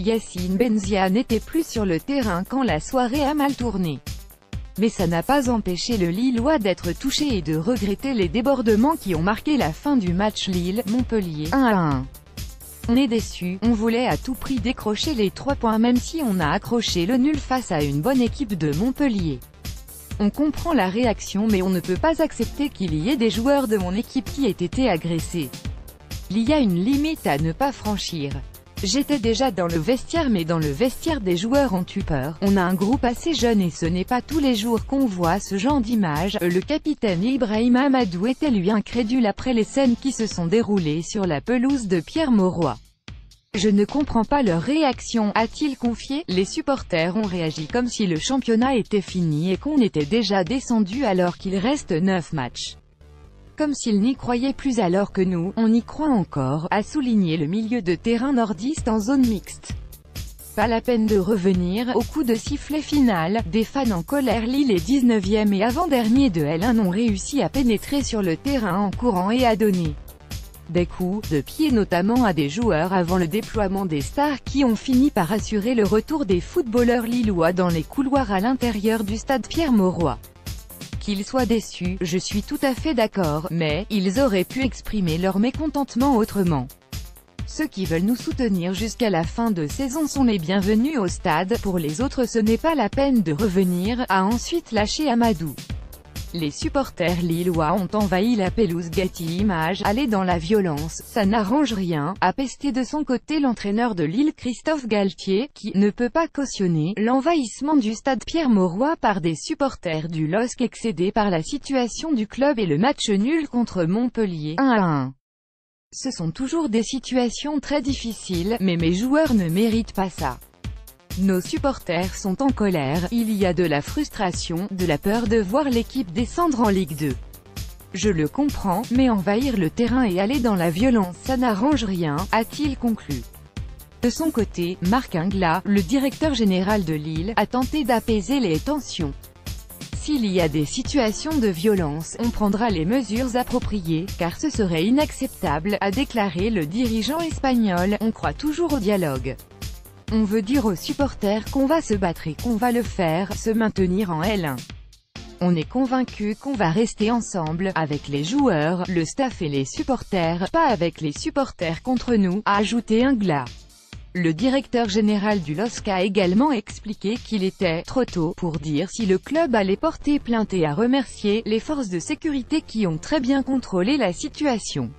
Yacine Benzia n'était plus sur le terrain quand la soirée a mal tourné. Mais ça n'a pas empêché le Lillois d'être touché et de regretter les débordements qui ont marqué la fin du match Lille-Montpellier 1-1. On est déçu, on voulait à tout prix décrocher les 3 points même si on a accroché le nul face à une bonne équipe de Montpellier. On comprend la réaction mais on ne peut pas accepter qu'il y ait des joueurs de mon équipe qui aient été agressés. Il y a une limite à ne pas franchir. J'étais déjà dans le vestiaire mais dans le vestiaire des joueurs ont eu peur. On a un groupe assez jeune et ce n'est pas tous les jours qu'on voit ce genre d'image. Le capitaine Ibrahim Amadou était lui incrédule après les scènes qui se sont déroulées sur la pelouse de Pierre-Mauroy. Je ne comprends pas leur réaction, a-t-il confié. Les supporters ont réagi comme si le championnat était fini et qu'on était déjà descendu alors qu'il reste 9 matchs. Comme s'ils n'y croyaient plus alors que nous, on y croit encore, a souligné le milieu de terrain nordiste en zone mixte. Pas la peine de revenir, au coup de sifflet final, des fans en colère. Lille est 19e et avant-dernier de L1 ont réussi à pénétrer sur le terrain en courant et à donner des coups de pied notamment à des joueurs avant le déploiement des stars qui ont fini par assurer le retour des footballeurs lillois dans les couloirs à l'intérieur du stade Pierre-Mauroy. Qu'ils soient déçus, je suis tout à fait d'accord, mais ils auraient pu exprimer leur mécontentement autrement. Ceux qui veulent nous soutenir jusqu'à la fin de saison sont les bienvenus au stade, pour les autres ce n'est pas la peine de revenir, a ensuite lâché Amadou. Les supporters lillois ont envahi la pelouse Getty Images, aller dans la violence, ça n'arrange rien, a pesté de son côté l'entraîneur de Lille Christophe Galtier, qui ne peut pas cautionner l'envahissement du stade Pierre-Mauroy par des supporters du LOSC excédés par la situation du club et le match nul contre Montpellier 1-1. Ce sont toujours des situations très difficiles, mais mes joueurs ne méritent pas ça. Nos supporters sont en colère, il y a de la frustration, de la peur de voir l'équipe descendre en Ligue 2. Je le comprends, mais envahir le terrain et aller dans la violence ça n'arrange rien, a-t-il conclu. De son côté, Marc Ingla, le directeur général de Lille, a tenté d'apaiser les tensions. S'il y a des situations de violence, on prendra les mesures appropriées, car ce serait inacceptable, a déclaré le dirigeant espagnol. On croit toujours au dialogue. On veut dire aux supporters qu'on va se battre et qu'on va le faire, se maintenir en L1. On est convaincu qu'on va rester ensemble, avec les joueurs, le staff et les supporters, pas avec les supporters contre nous, a ajouté Ingla. Le directeur général du LOSC a également expliqué qu'il était trop tôt pour dire si le club allait porter plainte et a remercié les forces de sécurité qui ont très bien contrôlé la situation.